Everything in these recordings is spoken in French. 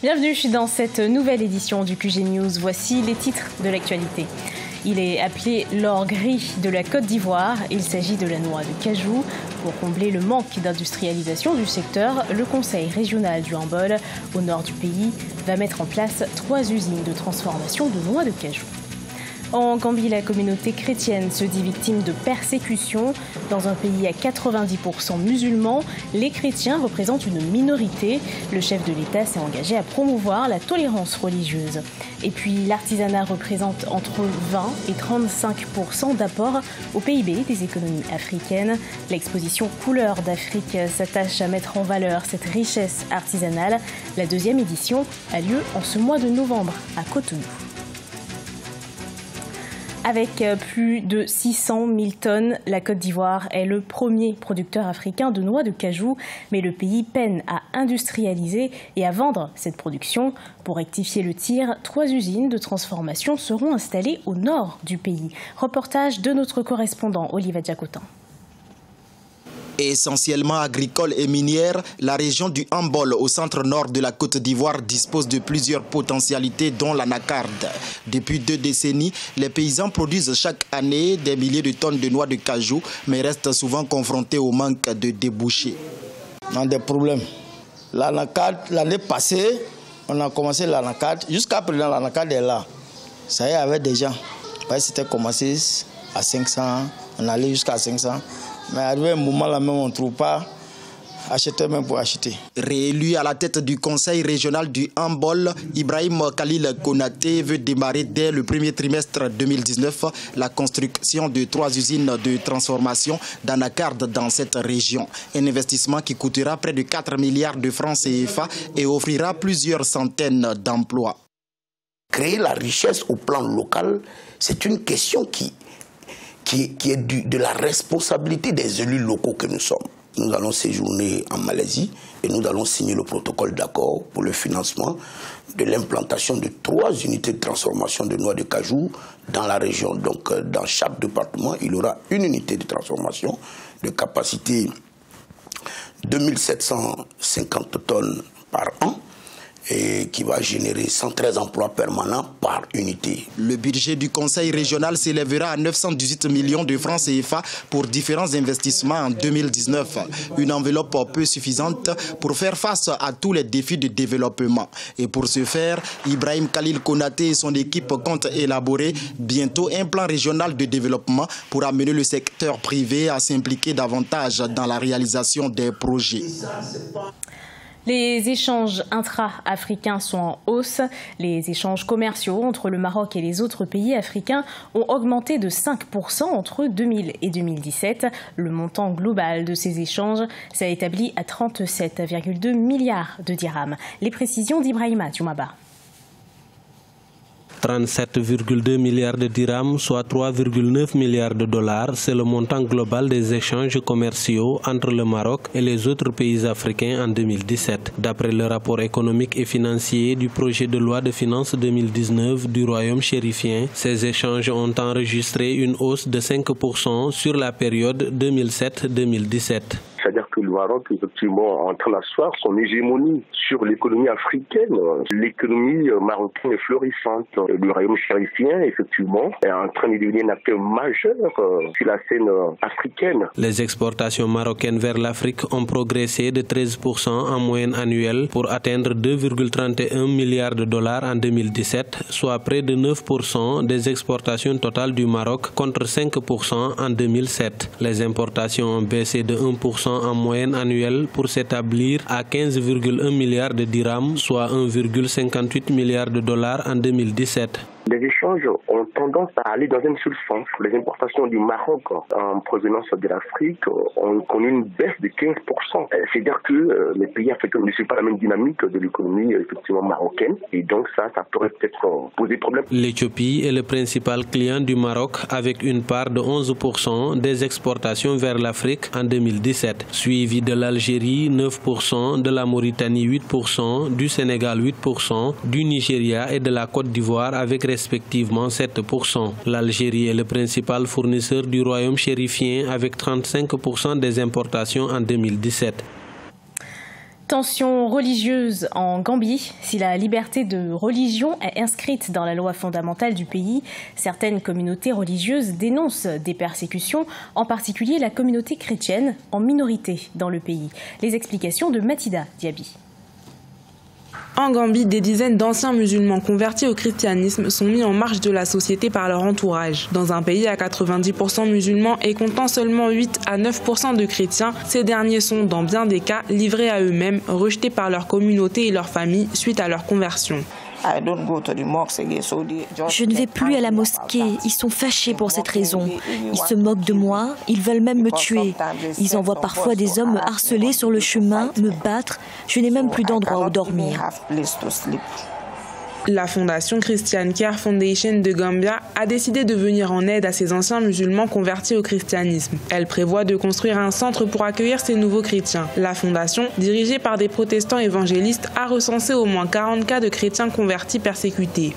Bienvenue dans cette nouvelle édition du QG News. Voici les titres de l'actualité. Il est appelé l'or gris de la Côte d'Ivoire. Il s'agit de la noix de cajou. Pour combler le manque d'industrialisation du secteur, le Conseil régional du Hambol, au nord du pays, va mettre en place 3 usines de transformation de noix de cajou. En Gambie, la communauté chrétienne se dit victime de persécutions. Dans un pays à 90% musulmans, les chrétiens représentent une minorité. Le chef de l'État s'est engagé à promouvoir la tolérance religieuse. Et puis, l'artisanat représente entre 20 et 35% d'apport au PIB des économies africaines. L'exposition Couleurs d'Afrique s'attache à mettre en valeur cette richesse artisanale. La 2e édition a lieu en ce mois de novembre à Cotonou. Avec plus de 600 000 tonnes, la Côte d'Ivoire est le premier producteur africain de noix de cajou. Mais le pays peine à industrialiser et à vendre cette production. Pour rectifier le tir, 3 usines de transformation seront installées au nord du pays. Reportage de notre correspondant Oliva Diacotin. Essentiellement agricole et minière, la région du Hambol au centre-nord de la Côte d'Ivoire dispose de plusieurs potentialités dont l'anacarde. Depuis 2 décennies, les paysans produisent chaque année des milliers de tonnes de noix de cajou, mais restent souvent confrontés au manque de débouchés. On a des problèmes. L'anacarde, l'année passée, on a commencé l'anacarde. Jusqu'à présent, l'anacarde est là. Ça y est, avec des gens. C'était commencé à 500, on allait jusqu'à 500. Mais arrivé un moment là même, on ne trouve pas acheter même pour acheter. Réélu à la tête du conseil régional du Hambol, Ibrahim Khalil Konaté veut démarrer dès le premier trimestre 2019 la construction de 3 usines de transformation d'anacarde dans cette région. Un investissement qui coûtera près de 4 milliards de francs CFA et offrira plusieurs centaines d'emplois. Créer la richesse au plan local, c'est une question qui est de la responsabilité des élus locaux que nous sommes. Nous allons séjourner en Malaisie et nous allons signer le protocole d'accord pour le financement de l'implantation de 3 unités de transformation de noix de cajou dans la région. Donc dans chaque département, il y aura une unité de transformation de capacité 2750 tonnes par an, et qui va générer 113 emplois permanents par unité. Le budget du conseil régional s'élèvera à 918 millions de francs CFA pour différents investissements en 2019. Une enveloppe peu suffisante pour faire face à tous les défis de développement. Et pour ce faire, Ibrahim Khalil Konaté et son équipe comptent élaborer bientôt un plan régional de développement pour amener le secteur privé à s'impliquer davantage dans la réalisation des projets. Les échanges intra-africains sont en hausse. Les échanges commerciaux entre le Maroc et les autres pays africains ont augmenté de 5% entre 2000 et 2017. Le montant global de ces échanges s'est établi à 37,2 milliards de dirhams. Les précisions d'Ibrahima Djoumaba. 37,2 milliards de dirhams, soit 3,9 milliards de dollars, c'est le montant global des échanges commerciaux entre le Maroc et les autres pays africains en 2017. D'après le rapport économique et financier du projet de loi de finances 2019 du Royaume chérifien, ces échanges ont enregistré une hausse de 5% sur la période 2007-2017. C'est-à-dire que le Maroc, effectivement, est en train d'asseoir son hégémonie sur l'économie africaine. L'économie marocaine est florissante. Le royaume chérifien, effectivement, est en train de devenir un acteur majeur sur la scène africaine. Les exportations marocaines vers l'Afrique ont progressé de 13% en moyenne annuelle pour atteindre 2,31 milliards de dollars en 2017, soit près de 9% des exportations totales du Maroc contre 5% en 2007. Les importations ont baissé de 1% en moyenne annuelle pour s'établir à 15,1 milliards de dirhams, soit 1,58 milliards de dollars en 2017. Les échanges ont tendance à aller dans un seul sens. Les importations du Maroc en provenance de l'Afrique ont connu une baisse de 15%. C'est-à-dire que les pays africains ne suivent pas la même dynamique de l'économie effectivement marocaine. Et donc ça pourrait peut-être poser problème. L'Éthiopie est le principal client du Maroc avec une part de 11% des exportations vers l'Afrique en 2017. Suivi de l'Algérie 9%, de la Mauritanie 8%, du Sénégal 8%, du Nigeria et de la Côte d'Ivoire avec respectivement 7%. L'Algérie est le principal fournisseur du royaume chérifien avec 35% des importations en 2017. Tension religieuse en Gambie. Si la liberté de religion est inscrite dans la loi fondamentale du pays, certaines communautés religieuses dénoncent des persécutions, en particulier la communauté chrétienne en minorité dans le pays. Les explications de Mathida Diaby. En Gambie, des dizaines d'anciens musulmans convertis au christianisme sont mis en marge de la société par leur entourage. Dans un pays à 90% musulmans et comptant seulement 8 à 9% de chrétiens, ces derniers sont, dans bien des cas, livrés à eux-mêmes, rejetés par leur communauté et leur famille suite à leur conversion. Je ne vais plus à la mosquée. Ils sont fâchés pour cette raison. Ils se moquent de moi. Ils veulent même me tuer. Ils envoient parfois des hommes me harceler sur le chemin, me battre. Je n'ai même plus d'endroit où dormir. La fondation Christian Care Foundation de Gambia a décidé de venir en aide à ces anciens musulmans convertis au christianisme. Elle prévoit de construire un centre pour accueillir ces nouveaux chrétiens. La fondation, dirigée par des protestants évangélistes, a recensé au moins 40 cas de chrétiens convertis persécutés.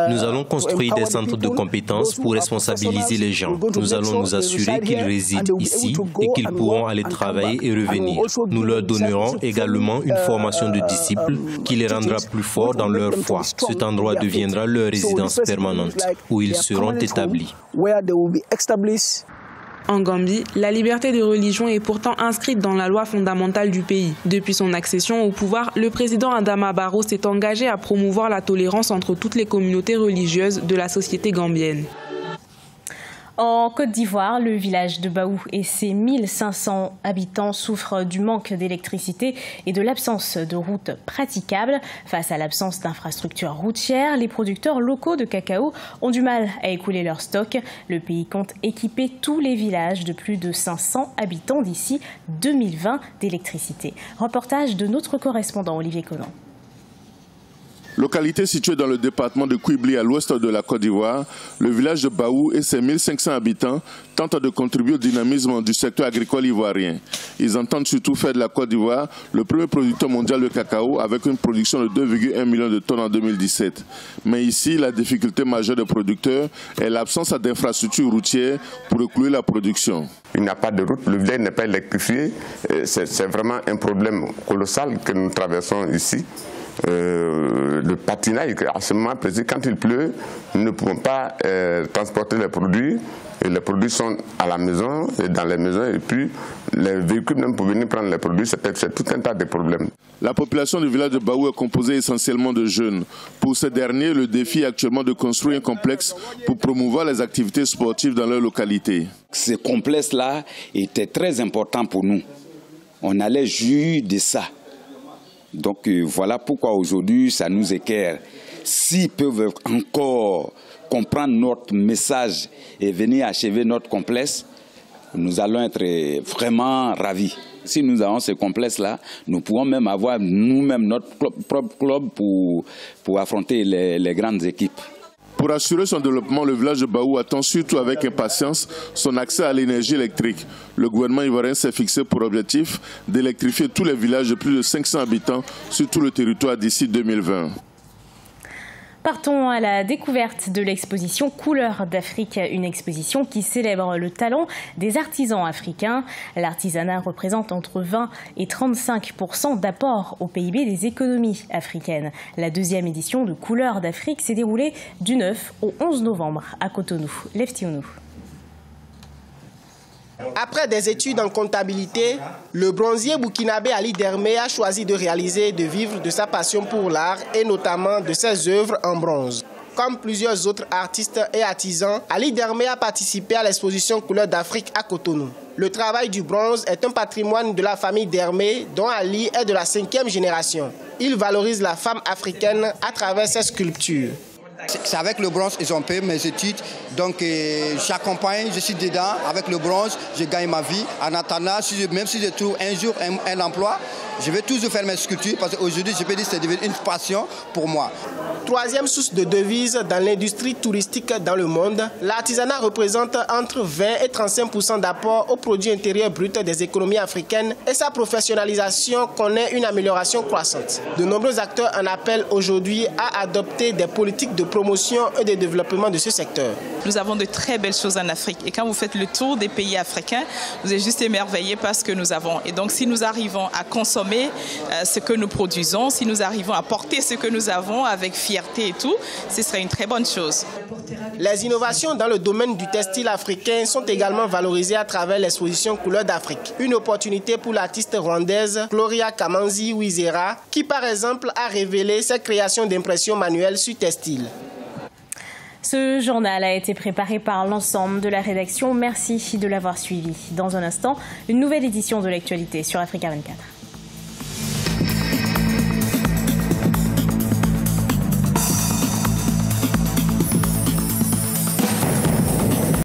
Nous allons construire des centres de compétences pour responsabiliser les gens. Nous allons nous assurer qu'ils résident ici et qu'ils pourront aller travailler et revenir. Nous leur donnerons également une formation de disciples qui les rendra plus forts dans leur foi. Cet endroit deviendra leur résidence permanente où ils seront établis. En Gambie, la liberté de religion est pourtant inscrite dans la loi fondamentale du pays. Depuis son accession au pouvoir, le président Adama Barrow s'est engagé à promouvoir la tolérance entre toutes les communautés religieuses de la société gambienne. En Côte d'Ivoire, le village de Baou et ses 1500 habitants souffrent du manque d'électricité et de l'absence de routes praticables. Face à l'absence d'infrastructures routières, les producteurs locaux de cacao ont du mal à écouler leurs stocks. Le pays compte équiper tous les villages de plus de 500 habitants d'ici 2020 d'électricité. Reportage de notre correspondant Olivier Conan. Localité située dans le département de Kouibli à l'ouest de la Côte d'Ivoire, le village de Baou et ses 1500 habitants tentent de contribuer au dynamisme du secteur agricole ivoirien. Ils entendent surtout faire de la Côte d'Ivoire le premier producteur mondial de cacao avec une production de 2,1 millions de tonnes en 2017. Mais ici, la difficulté majeure des producteurs est l'absence d'infrastructures routières pour écouler la production. Il n'y a pas de route, le village n'est pas électrifié. C'est vraiment un problème colossal que nous traversons ici. Le patinage, à ce moment précis, quand il pleut, nous ne pouvons pas transporter les produits. Et les produits sont à la maison, et dans les maisons, et puis les véhicules même pour venir prendre les produits, c'est tout un tas de problèmes. La population du village de Baou est composée essentiellement de jeunes. Pour ces derniers, le défi est actuellement de construire un complexe pour promouvoir les activités sportives dans leur localité. Ce complexe-là était très important pour nous. On allait jouir de ça. Donc voilà pourquoi aujourd'hui ça nous éclaire. S'ils peuvent encore comprendre notre message et venir achever notre complexe, nous allons être vraiment ravis. Si nous avons ce complexe-là, nous pourrons même avoir nous-mêmes notre propre club pour affronter les grandes équipes. Pour assurer son développement, le village de Baou attend surtout avec impatience son accès à l'énergie électrique. Le gouvernement ivoirien s'est fixé pour objectif d'électrifier tous les villages de plus de 500 habitants sur tout le territoire d'ici 2020. Partons à la découverte de l'exposition Couleurs d'Afrique, une exposition qui célèbre le talent des artisans africains. L'artisanat représente entre 20 et 35% d'apport au PIB des économies africaines. La deuxième édition de Couleurs d'Afrique s'est déroulée du 9 au 11 novembre à Cotonou. Leftionou. Après des études en comptabilité, le bronzier burkinabé Ali Dermé a choisi de réaliser et de vivre de sa passion pour l'art et notamment de ses œuvres en bronze. Comme plusieurs autres artistes et artisans, Ali Dermé a participé à l'exposition Couleurs d'Afrique à Cotonou. Le travail du bronze est un patrimoine de la famille Dermé dont Ali est de la 5e génération. Il valorise la femme africaine à travers ses sculptures. C'est avec le bronze ils ont payé mes études, donc j'accompagne, je suis dedans, avec le bronze, je gagne ma vie. En attendant, même si je trouve un jour un emploi, Je vais toujours faire mes sculptures parce qu'aujourd'hui, je peux dire que c'est devenu une passion pour moi. Troisième source de devises dans l'industrie touristique dans le monde, l'artisanat représente entre 20 et 35% d'apport au produit intérieur brut des économies africaines et sa professionnalisation connaît une amélioration croissante. De nombreux acteurs en appellent aujourd'hui à adopter des politiques de promotion et de développement de ce secteur. Nous avons de très belles choses en Afrique et quand vous faites le tour des pays africains, vous êtes juste émerveillés par ce que nous avons. Et donc si nous arrivons à consommer ce que nous produisons, si nous arrivons à porter ce que nous avons avec fierté et tout, ce serait une très bonne chose. Les innovations dans le domaine du textile africain sont également valorisées à travers l'exposition Couleurs d'Afrique. Une opportunité pour l'artiste rwandaise Gloria Kamanzi Wizera, qui par exemple a révélé ses créations d'impression manuelle sur textile. Ce journal a été préparé par l'ensemble de la rédaction. Merci de l'avoir suivi. Dans un instant, une nouvelle édition de l'actualité sur Africa 24.